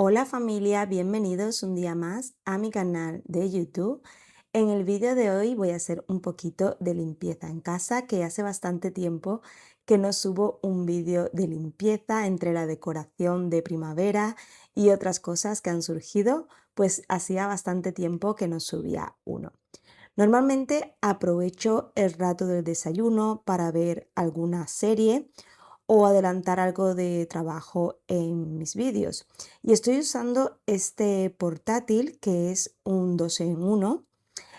Hola familia, bienvenidos un día más a mi canal de YouTube. En el vídeo de hoy voy a hacer un poquito de limpieza en casa, que hace bastante tiempo que no subo un vídeo de limpieza entre la decoración de primavera y otras cosas que han surgido, pues hacía bastante tiempo que no subía uno. Normalmente aprovecho el rato del desayuno para ver alguna serie o adelantar algo de trabajo en mis vídeos. Y estoy usando este portátil que es un 2 en uno.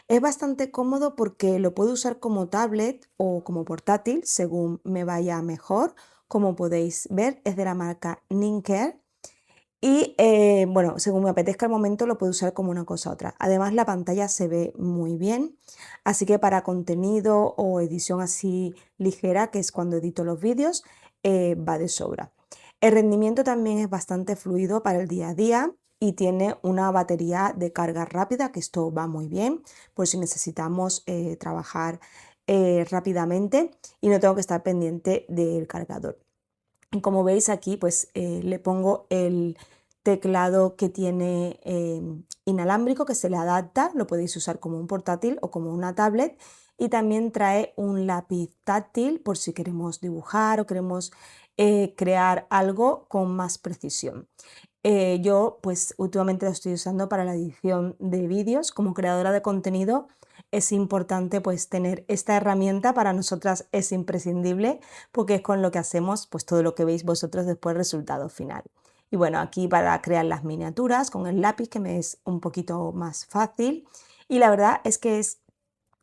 Es bastante cómodo porque lo puedo usar como tablet o como portátil según me vaya mejor. Como podéis ver, es de la marca Ninker y bueno, según me apetezca el momento lo puedo usar como una cosa u otra. Además la pantalla se ve muy bien, así que para contenido o edición así ligera, que es cuando edito los vídeos, va de sobra. El rendimiento también es bastante fluido para el día a día y tiene una batería de carga rápida, que esto va muy bien, por si necesitamos trabajar rápidamente y no tengo que estar pendiente del cargador. Como veis aquí, pues le pongo el teclado que tiene inalámbrico que se le adapta, lo podéis usar como un portátil o como una tablet, y también trae un lápiz táctil por si queremos dibujar o queremos crear algo con más precisión. Yo pues últimamente lo estoy usando para la edición de vídeos. Como creadora de contenido es importante pues tener esta herramienta. Para nosotras es imprescindible porque es con lo que hacemos pues todo lo que veis vosotros después el resultado final. Y bueno, aquí para crear las miniaturas con el lápiz, que me es un poquito más fácil, y la verdad es que es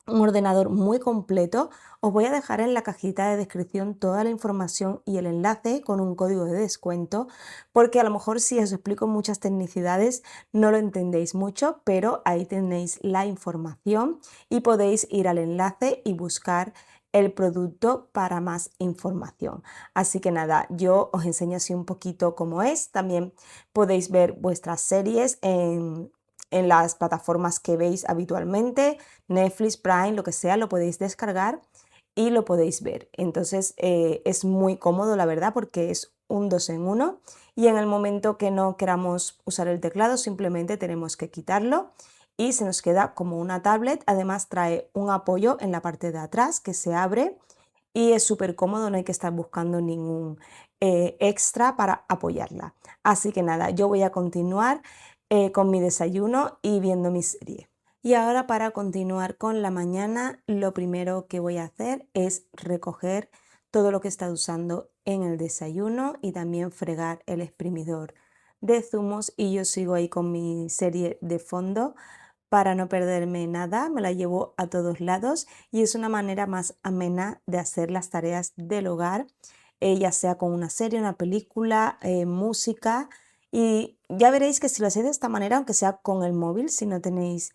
un ordenador muy completo. Os voy a dejar en la cajita de descripción toda la información y el enlace con un código de descuento, porque a lo mejor si os explico muchas tecnicidades no lo entendéis mucho, pero ahí tenéis la información y podéis ir al enlace y buscar el producto para más información. Así que nada, yo os enseño así un poquito cómo es. También podéis ver vuestras series en las plataformas que veis habitualmente, Netflix, Prime, lo que sea, lo podéis descargar y lo podéis ver. Entonces es muy cómodo, la verdad, porque es un 2 en uno, y en el momento que no queramos usar el teclado simplemente tenemos que quitarlo y se nos queda como una tablet. Además trae un apoyo en la parte de atrás que se abre y es súper cómodo, no hay que estar buscando ningún extra para apoyarla. Así que nada, yo voy a continuar con mi desayuno y viendo mi serie. Y ahora, para continuar con la mañana, lo primero que voy a hacer es recoger todo lo que he estado usando en el desayuno y también fregar el exprimidor de zumos, y yo sigo ahí con mi serie de fondo para no perderme nada. Me la llevo a todos lados y es una manera más amena de hacer las tareas del hogar, ya sea con una serie, una película, música. Y ya veréis que si lo hacéis de esta manera, aunque sea con el móvil, si no tenéis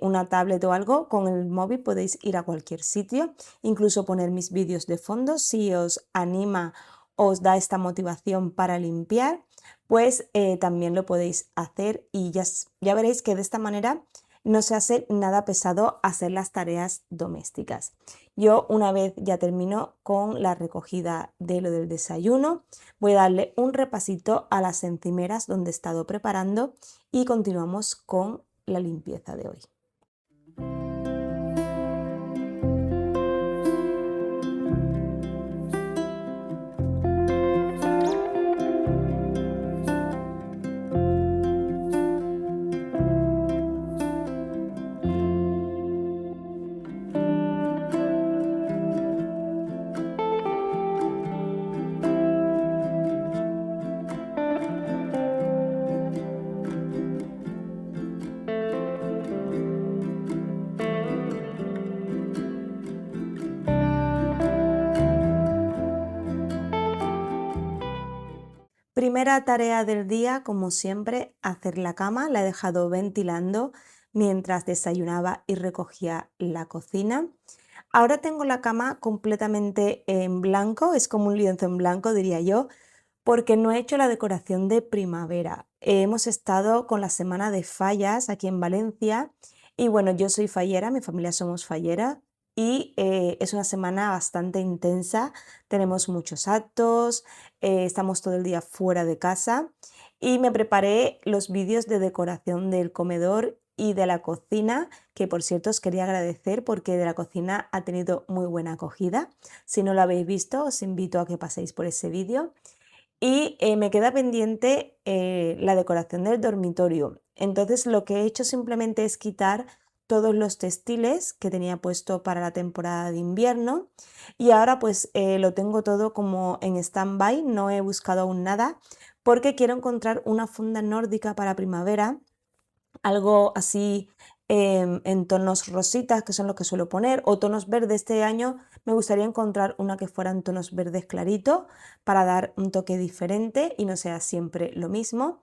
una tablet o algo, con el móvil podéis ir a cualquier sitio, incluso poner mis vídeos de fondo. Si os anima, os da esta motivación para limpiar, pues también lo podéis hacer, y ya veréis que de esta manera no se hace nada pesado hacer las tareas domésticas. Yo, una vez ya termino con la recogida de lo del desayuno, voy a darle un repasito a las encimeras donde he estado preparando y continuamos con la limpieza de hoy. Primera tarea del día, como siempre, hacer la cama. La he dejado ventilando mientras desayunaba y recogía la cocina. Ahora tengo la cama completamente en blanco, es como un lienzo en blanco, diría yo, porque no he hecho la decoración de primavera. Hemos estado con la semana de fallas aquí en Valencia y bueno, yo soy fallera, mi familia somos fallera, y es una semana bastante intensa. Tenemos muchos actos, estamos todo el día fuera de casa y me preparé los vídeos de decoración del comedor y de la cocina, que por cierto os quería agradecer porque de la cocina ha tenido muy buena acogida. Si no lo habéis visto, os invito a que paséis por ese vídeo. Y me queda pendiente la decoración del dormitorio. Entonces lo que he hecho simplemente es quitar todos los textiles que tenía puesto para la temporada de invierno y ahora pues lo tengo todo como en stand-by, no he buscado aún nada porque quiero encontrar una funda nórdica para primavera, algo así en tonos rositas, que son los que suelo poner, o tonos verdes. Este año me gustaría encontrar una que fuera en tonos verdes claritos para dar un toque diferente y no sea siempre lo mismo.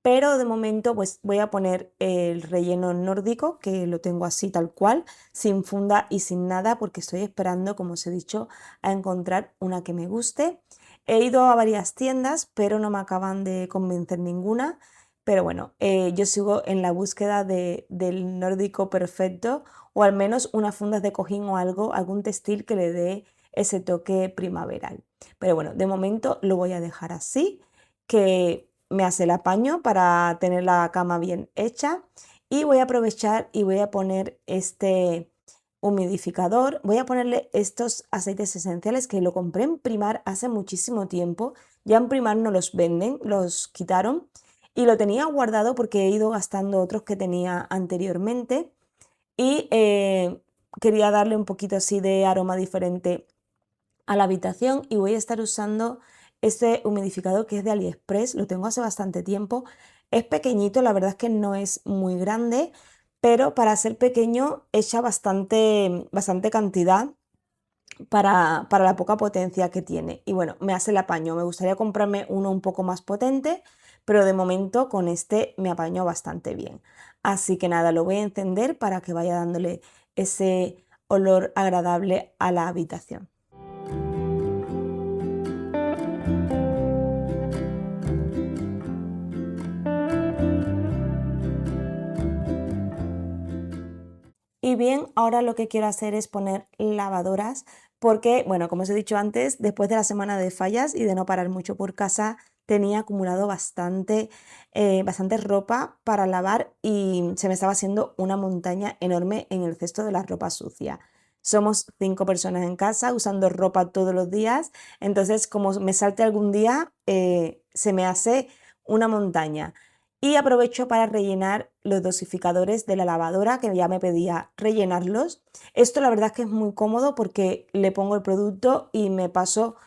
Pero de momento pues voy a poner el relleno nórdico, que lo tengo así tal cual, sin funda y sin nada, porque estoy esperando, como os he dicho, a encontrar una que me guste. He ido a varias tiendas, pero no me acaban de convencer ninguna. Pero bueno, yo sigo en la búsqueda del nórdico perfecto o al menos unas fundas de cojín o algo, algún textil que le dé ese toque primaveral. Pero bueno, de momento lo voy a dejar así, que me hace el apaño para tener la cama bien hecha y voy a aprovechar y voy a poner este humidificador. Voy a ponerle estos aceites esenciales que lo compré en Primar hace muchísimo tiempo. Ya en Primar no los venden, los quitaron y lo tenía guardado porque he ido gastando otros que tenía anteriormente y quería darle un poquito así de aroma diferente a la habitación y voy a estar usando este humidificador que es de AliExpress, lo tengo hace bastante tiempo, es pequeñito, la verdad es que no es muy grande, pero para ser pequeño echa bastante cantidad para la poca potencia que tiene. Y bueno, me hace el apaño. Me gustaría comprarme uno un poco más potente, pero de momento con este me apaño bastante bien. Así que nada, lo voy a encender para que vaya dándole ese olor agradable a la habitación. Y bien, ahora lo que quiero hacer es poner lavadoras porque, bueno, como os he dicho antes, después de la semana de fallas y de no parar mucho por casa, tenía acumulado bastante ropa para lavar y se me estaba haciendo una montaña enorme en el cesto de la ropa sucia. Somos 5 personas en casa usando ropa todos los días, entonces como me salte algún día, se me hace una montaña. Y aprovecho para rellenar los dosificadores de la lavadora, que ya me pedía rellenarlos. Esto la verdad es que es muy cómodo porque le pongo el producto y me paso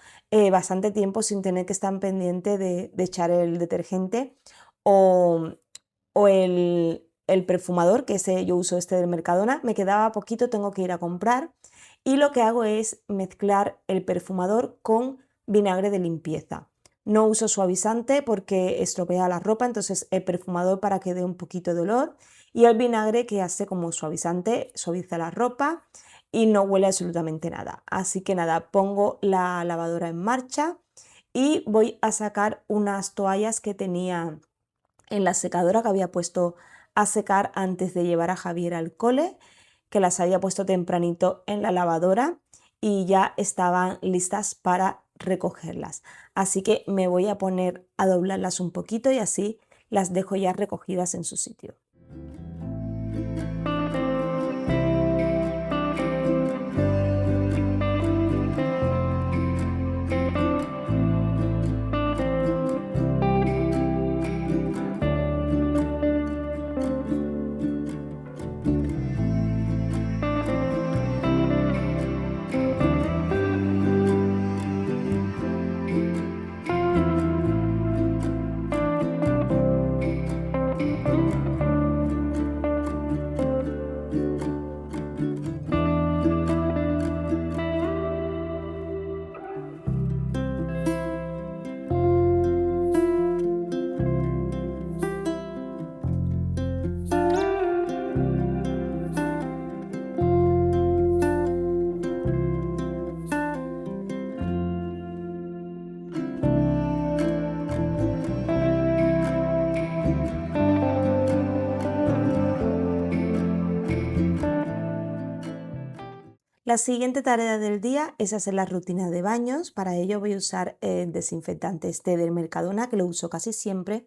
bastante tiempo sin tener que estar pendiente de echar el detergente o, o el perfumador, que ese yo uso este del Mercadona. Me quedaba poquito, tengo que ir a comprar. Y lo que hago es mezclar el perfumador con vinagre de limpieza. No uso suavizante porque estropea la ropa, entonces el perfumador para que dé un poquito de olor y el vinagre que hace como suavizante, suaviza la ropa y no huele absolutamente nada. Así que nada, pongo la lavadora en marcha y voy a sacar unas toallas que tenía en la secadora que había puesto a secar antes de llevar a Javier al cole, que las había puesto tempranito en la lavadora y ya estaban listas para recogerlas. Así que me voy a poner a doblarlas un poquito y así las dejo ya recogidas en su sitio. La siguiente tarea del día es hacer la rutina de baños. Para ello voy a usar el desinfectante este del Mercadona, que lo uso casi siempre.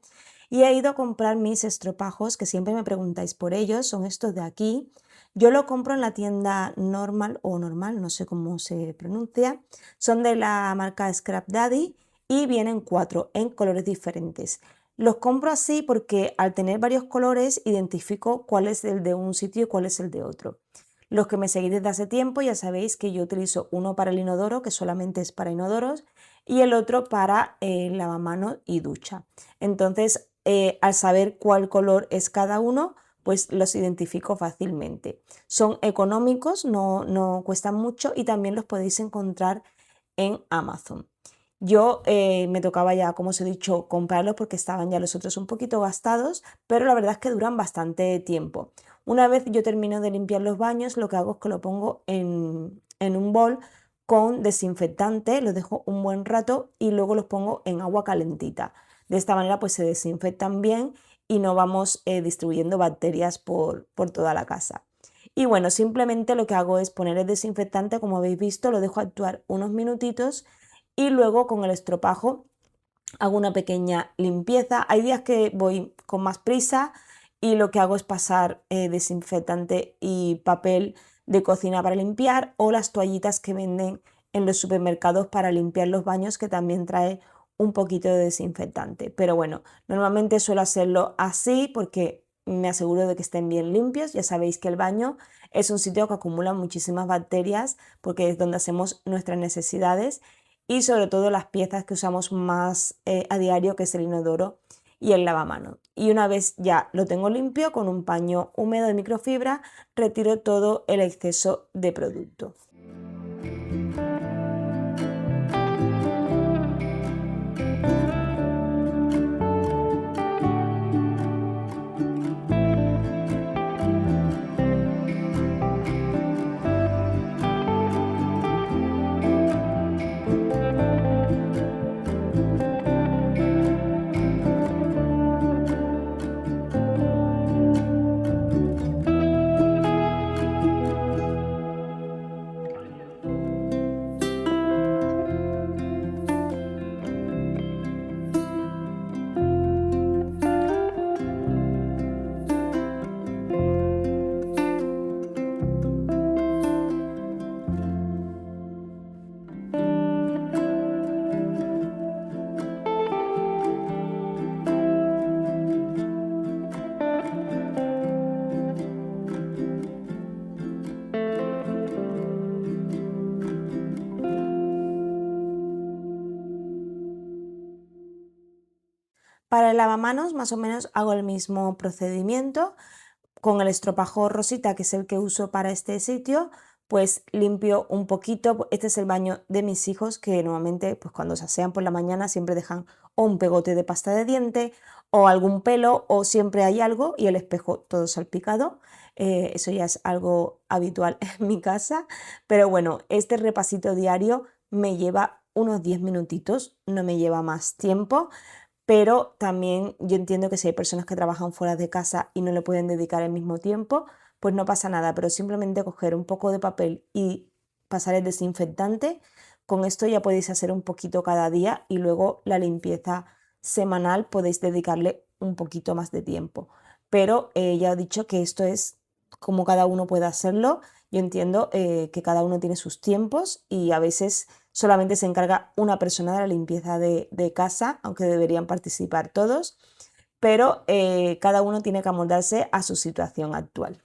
Y he ido a comprar mis estropajos, que siempre me preguntáis por ellos, son estos de aquí. Yo lo compro en la tienda Normal o Normal, no sé cómo se pronuncia. Son de la marca Scrap Daddy y vienen 4 en colores diferentes. Los compro así porque al tener varios colores identifico cuál es el de un sitio y cuál es el de otro. Los que me seguís desde hace tiempo ya sabéis que yo utilizo uno para el inodoro, que solamente es para inodoros, y el otro para lavamanos y ducha. Entonces, al saber cuál color es cada uno, pues los identifico fácilmente. Son económicos, no cuestan mucho y también los podéis encontrar en Amazon. Yo me tocaba ya, como os he dicho, comprarlos porque estaban ya los otros un poquito gastados, pero la verdad es que duran bastante tiempo. Una vez yo termino de limpiar los baños, lo que hago es que lo pongo en un bol con desinfectante, los dejo un buen rato y luego los pongo en agua calentita. De esta manera pues se desinfectan bien y no vamos distribuyendo bacterias por toda la casa. Y bueno, simplemente lo que hago es poner el desinfectante, como habéis visto, lo dejo actuar unos minutitos y luego con el estropajo hago una pequeña limpieza. Hay días que voy con más prisa y lo que hago es pasar desinfectante y papel de cocina para limpiar o las toallitas que venden en los supermercados para limpiar los baños, que también trae un poquito de desinfectante. Pero bueno, normalmente suelo hacerlo así porque me aseguro de que estén bien limpios. Ya sabéis que el baño es un sitio que acumula muchísimas bacterias porque es donde hacemos nuestras necesidades y sobre todo las piezas que usamos más a diario, que es el inodoro y el lavamanos. Y una vez ya lo tengo limpio, con un paño húmedo de microfibra, retiro todo el exceso de producto. Para el lavamanos más o menos hago el mismo procedimiento. Con el estropajo rosita, que es el que uso para este sitio, pues limpio un poquito. Este es el baño de mis hijos, que normalmente pues cuando se asean por la mañana siempre dejan o un pegote de pasta de diente o algún pelo, o siempre hay algo y el espejo todo salpicado. Eso ya es algo habitual en mi casa, pero bueno, este repasito diario me lleva unos 10 minutitos, no me lleva más tiempo. Pero también yo entiendo que si hay personas que trabajan fuera de casa y no le pueden dedicar el mismo tiempo, pues no pasa nada, pero simplemente coger un poco de papel y pasar el desinfectante, con esto ya podéis hacer un poquito cada día y luego la limpieza semanal podéis dedicarle un poquito más de tiempo. Pero ya he dicho que esto es como cada uno puede hacerlo. Yo entiendo que cada uno tiene sus tiempos y a veces solamente se encarga una persona de la limpieza de casa, aunque deberían participar todos, pero cada uno tiene que amoldarse a su situación actual.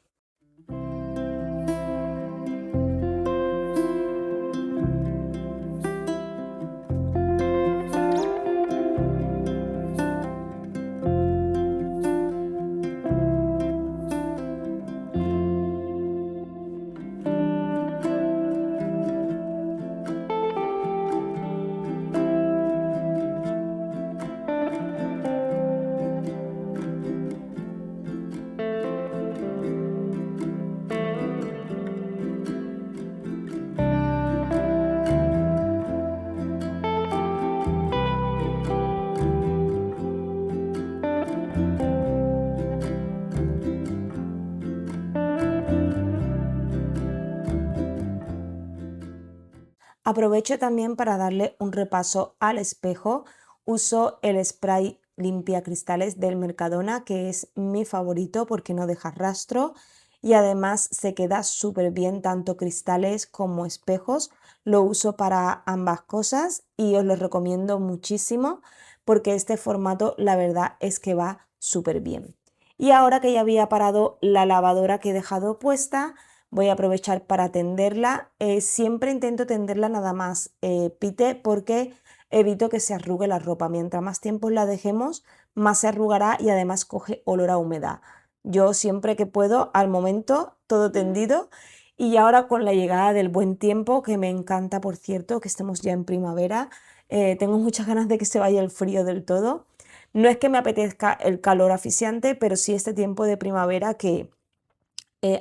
Aprovecho también para darle un repaso al espejo. Uso el spray limpia cristales del Mercadona, que es mi favorito porque no deja rastro y además se queda súper bien tanto cristales como espejos. Lo uso para ambas cosas y os lo recomiendo muchísimo porque este formato la verdad es que va súper bien. Y ahora que ya había parado la lavadora que he dejado puesta, voy a aprovechar para tenderla. Siempre intento tenderla nada más pite porque evito que se arrugue la ropa. Mientras más tiempo la dejemos, más se arrugará y además coge olor a humedad. Yo siempre que puedo, al momento, todo tendido. Y ahora con la llegada del buen tiempo, que me encanta, por cierto, que estemos ya en primavera, tengo muchas ganas de que se vaya el frío del todo. No es que me apetezca el calor asfixiante, pero sí este tiempo de primavera que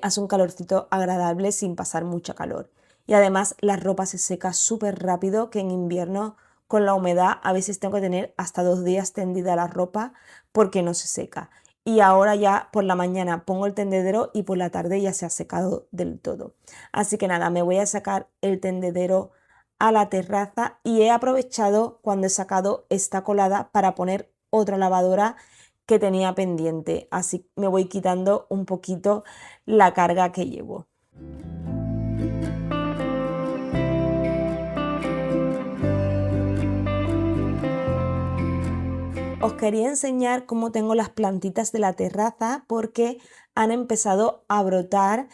hace un calorcito agradable sin pasar mucha calor. Y además la ropa se seca súper rápido, que en invierno con la humedad a veces tengo que tener hasta 2 días tendida la ropa porque no se seca. Y ahora ya por la mañana pongo el tendedero y por la tarde ya se ha secado del todo. Así que nada, me voy a sacar el tendedero a la terraza y he aprovechado cuando he sacado esta colada para poner otra lavadora que tenía pendiente. Así me voy quitando un poquito la carga que llevo. Os quería enseñar cómo tengo las plantitas de la terraza porque han empezado a brotar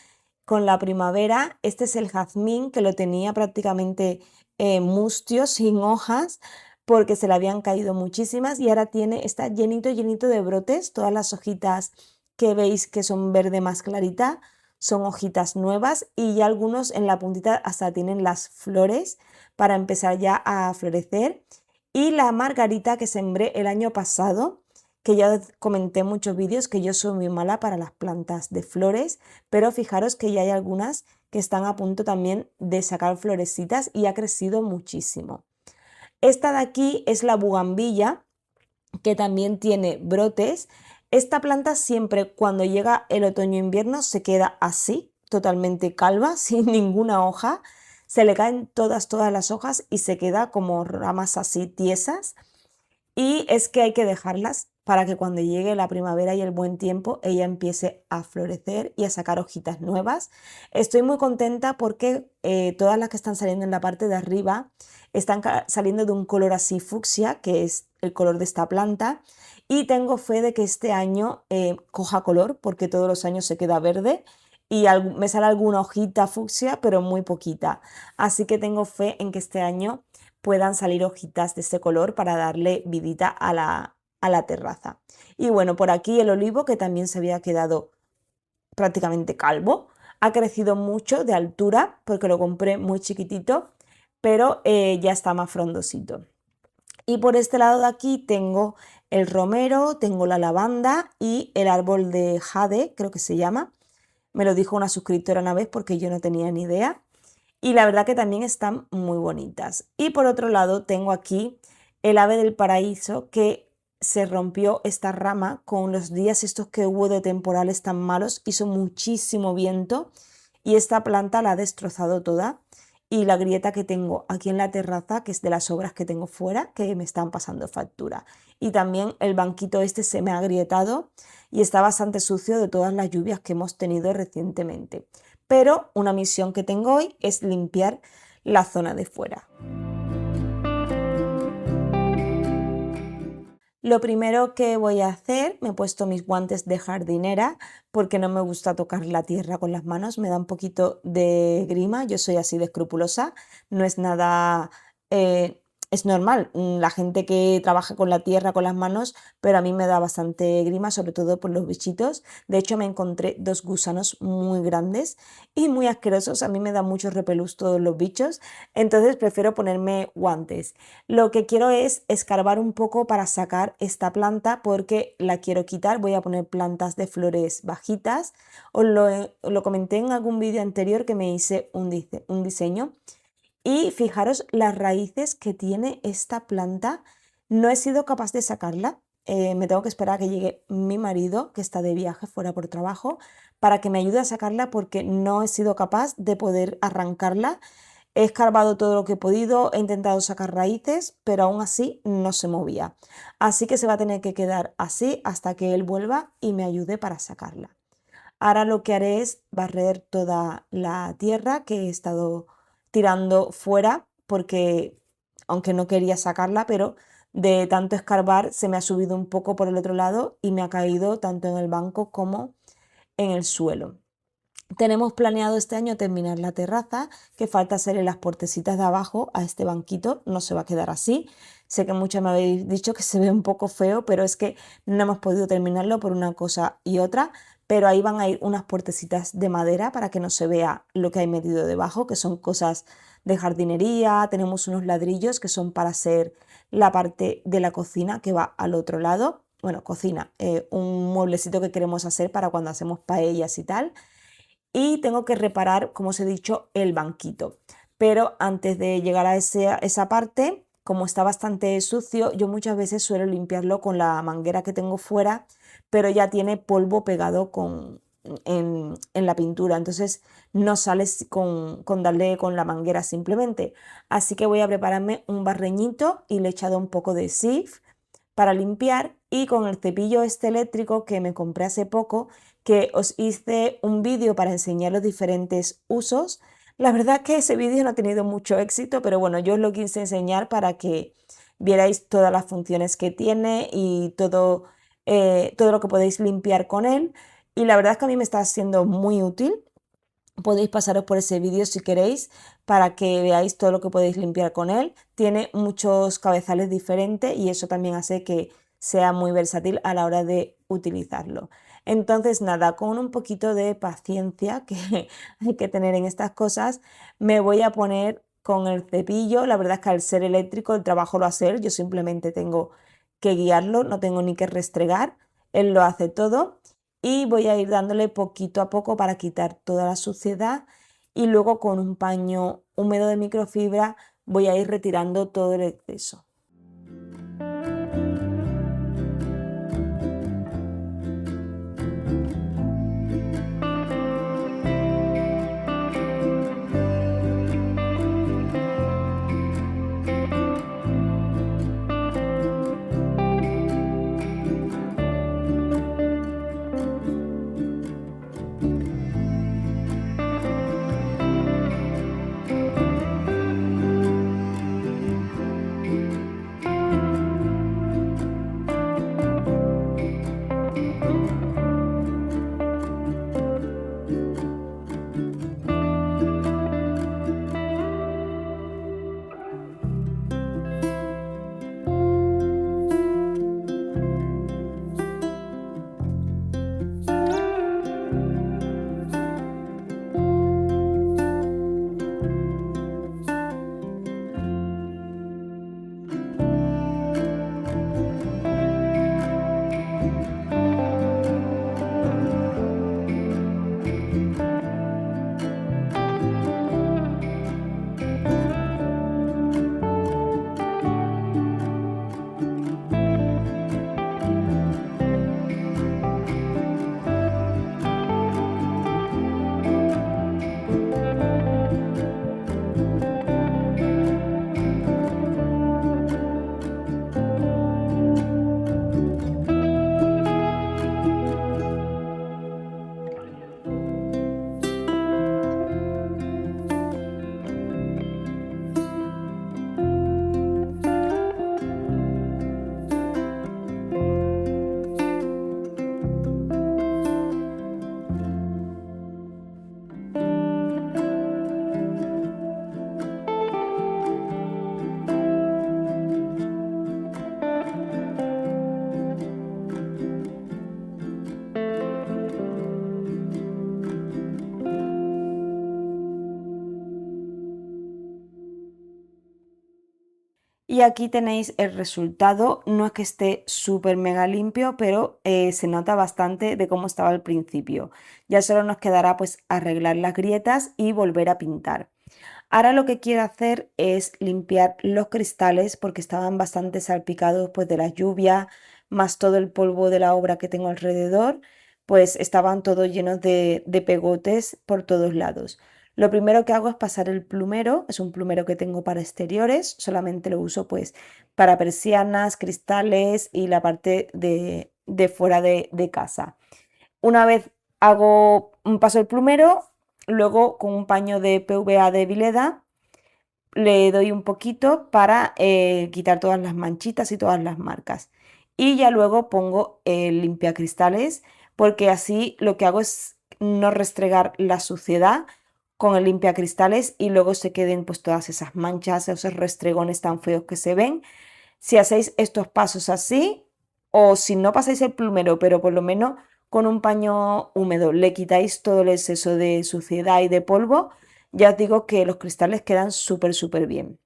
con la primavera. Este es el jazmín que lo tenía prácticamente mustio, sin hojas, porque se le habían caído muchísimas y ahora está llenito, llenito de brotes. Todas las hojitas que veis que son verde más clarita son hojitas nuevas y ya algunos en la puntita hasta tienen las flores para empezar ya a florecer. Y la margarita que sembré el año pasado, que ya os comenté en muchos vídeos que yo soy muy mala para las plantas de flores, pero fijaros que ya hay algunas que están a punto también de sacar florecitas y ha crecido muchísimo. Esta de aquí es la bugambilla, que también tiene brotes. Esta planta siempre cuando llega el otoño-invierno se queda así, totalmente calva, sin ninguna hoja. Se le caen todas las hojas y se queda como ramas así tiesas. Y es que hay que dejarlas para que cuando llegue la primavera y el buen tiempo ella empiece a florecer y a sacar hojitas nuevas. Estoy muy contenta porque todas las que están saliendo en la parte de arriba están saliendo de un color así fucsia, que es el color de esta planta. Y tengo fe de que este año coja color porque todos los años se queda verde y me sale alguna hojita fucsia, pero muy poquita. Así que tengo fe en que este año puedan salir hojitas de este color para darle vidita a la terraza. Y bueno, por aquí el olivo, que también se había quedado prácticamente calvo, ha crecido mucho de altura porque lo compré muy chiquitito, pero ya está más frondosito. Y por este lado de aquí tengo el romero, tengo la lavanda y el árbol de jade, creo que se llama. Me lo dijo una suscriptora una vez porque yo no tenía ni idea. Y la verdad que también están muy bonitas. Y por otro lado tengo aquí el ave del paraíso, que se rompió esta rama con los días estos que hubo de temporales tan malos, hizo muchísimo viento y esta planta la ha destrozado toda. Y la grieta que tengo aquí en la terraza, que es de las obras que tengo fuera, que me están pasando factura. Y también el banquito este se me ha agrietado y está bastante sucio de todas las lluvias que hemos tenido recientemente. Pero una misión que tengo hoy es limpiar la zona de fuera. Lo primero que voy a hacer, me he puesto mis guantes de jardinera porque no me gusta tocar la tierra con las manos, me da un poquito de grima, yo soy así de escrupulosa, no es nada, es normal, la gente que trabaja con la tierra con las manos, pero a mí me da bastante grima, sobre todo por los bichitos. De hecho me encontré 2 gusanos muy grandes y muy asquerosos, a mí me da mucho repelús todos los bichos, entonces prefiero ponerme guantes. Lo que quiero es escarbar un poco para sacar esta planta porque la quiero quitar. Voy a poner plantas de flores bajitas. Os lo comenté en algún vídeo anterior que me hice un diseño. Y fijaros las raíces que tiene esta planta. No he sido capaz de sacarla. Me tengo que esperar a que llegue mi marido, que está de viaje fuera por trabajo, para que me ayude a sacarla porque no he sido capaz de poder arrancarla. He escarbado todo lo que he podido, he intentado sacar raíces, pero aún así no se movía. Así que se va a tener que quedar así hasta que él vuelva y me ayude para sacarla. Ahora lo que haré es barrer toda la tierra que he estado tirando fuera porque, aunque no quería sacarla, pero de tanto escarbar se me ha subido un poco por el otro lado y me ha caído tanto en el banco como en el suelo. Tenemos planeado este año terminar la terraza, que falta hacerle las puertecitas de abajo a este banquito, no se va a quedar así. Sé que muchos me habéis dicho que se ve un poco feo, pero es que no hemos podido terminarlo por una cosa y otra, pero ahí van a ir unas puertecitas de madera para que no se vea lo que hay metido debajo, que son cosas de jardinería. Tenemos unos ladrillos que son para hacer la parte de la cocina que va al otro lado. Bueno, cocina, un mueblecito que queremos hacer para cuando hacemos paellas y tal, y tengo que reparar, como os he dicho, el banquito. Pero antes de llegar a esa parte, como está bastante sucio, yo muchas veces suelo limpiarlo con la manguera que tengo fuera, pero ya tiene polvo pegado en la pintura, entonces no sale con darle con la manguera simplemente. Así que voy a prepararme un barreñito y le he echado un poco de Sif para limpiar, y con el cepillo este eléctrico que me compré hace poco, que os hice un vídeo para enseñar los diferentes usos. La verdad que ese vídeo no ha tenido mucho éxito, pero bueno, yo os lo quise enseñar para que vierais todas las funciones que tiene y todo lo que podéis limpiar con él. Y la verdad es que a mí me está siendo muy útil. Podéis pasaros por ese vídeo si queréis para que veáis todo lo que podéis limpiar con él. Tiene muchos cabezales diferentes y eso también hace que sea muy versátil a la hora de utilizarlo. Entonces, nada, con un poquito de paciencia que hay que tener en estas cosas, me voy a poner con el cepillo. La verdad es que al ser eléctrico el trabajo lo hace él, yo simplemente tengo que guiarlo, no tengo ni que restregar, él lo hace todo, y voy a ir dándole poquito a poco para quitar toda la suciedad, y luego con un paño húmedo de microfibra voy a ir retirando todo el exceso. Y aquí tenéis el resultado. No es que esté súper mega limpio, pero se nota bastante de cómo estaba al principio. Ya solo nos quedará pues arreglar las grietas y volver a pintar. Ahora lo que quiero hacer es limpiar los cristales porque estaban bastante salpicados pues de la lluvia, más todo el polvo de la obra que tengo alrededor, pues estaban todos llenos de pegotes por todos lados. lo primero que hago es pasar el plumero, es un plumero que tengo para exteriores, solamente lo uso pues para persianas, cristales y la parte de fuera de casa. Una vez paso el plumero, luego con un paño de PVA de Vileda le doy un poquito para quitar todas las manchitas y todas las marcas. Y ya luego pongo el limpiacristales porque así lo que hago es no restregar la suciedad con el limpiacristales y luego se queden pues todas esas manchas, esos restregones tan feos que se ven. Si hacéis estos pasos así, o si no pasáis el plumero, pero por lo menos con un paño húmedo le quitáis todo el exceso de suciedad y de polvo, ya os digo que los cristales quedan súper bien.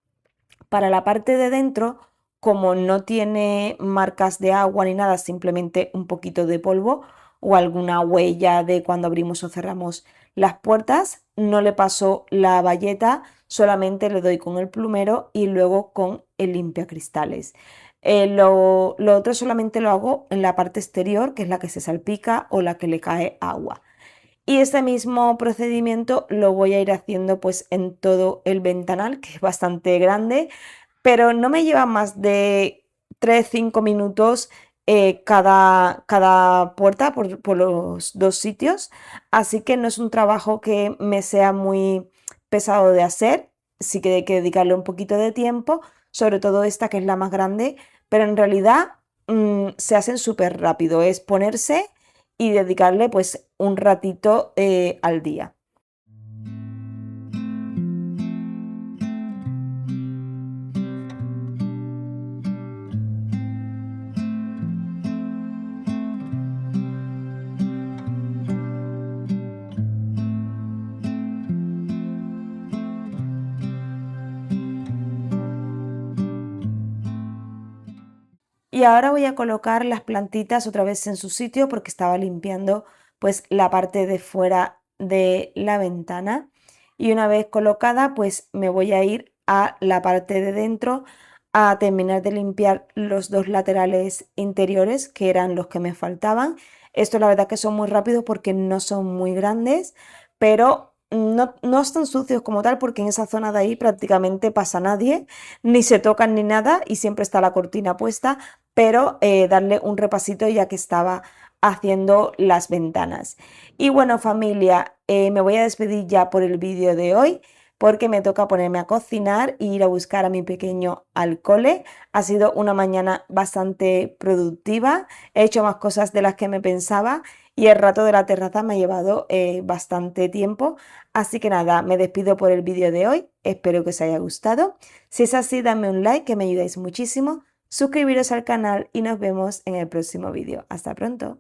Para la parte de dentro, como no tiene marcas de agua ni nada, simplemente un poquito de polvo o alguna huella de cuando abrimos o cerramos las puertas, no le paso la bayeta, solamente le doy con el plumero y luego con el limpiacristales. Lo otro solamente lo hago en la parte exterior, que es la que se salpica o la que le cae agua. Y este mismo procedimiento lo voy a ir haciendo pues en todo el ventanal, que es bastante grande, pero no me lleva más de 3-5 minutos cada puerta por los dos sitios, así que no es un trabajo que me sea muy pesado de hacer, sí que hay que dedicarle un poquito de tiempo, sobre todo esta que es la más grande, pero en realidad se hacen súper rápido, es ponerse y dedicarle pues un ratito al día. Y ahora voy a colocar las plantitas otra vez en su sitio porque estaba limpiando pues la parte de fuera de la ventana. Y una vez colocada pues me voy a ir a la parte de dentro a terminar de limpiar los dos laterales interiores que eran los que me faltaban. Esto la verdad que son muy rápidos porque no son muy grandes, pero no están sucios como tal porque en esa zona de ahí prácticamente pasa nadie, ni se tocan ni nada y siempre está la cortina puesta, pero darle un repasito ya que estaba haciendo las ventanas. Y bueno, familia, me voy a despedir ya por el vídeo de hoy porque me toca ponerme a cocinar e ir a buscar a mi pequeño al cole. Ha sido una mañana bastante productiva, he hecho más cosas de las que me pensaba y el rato de la terraza me ha llevado bastante tiempo. Así que nada, me despido por el vídeo de hoy, espero que os haya gustado. Si es así, dame un like que me ayudáis muchísimo. Suscribiros al canal y nos vemos en el próximo vídeo. Hasta pronto.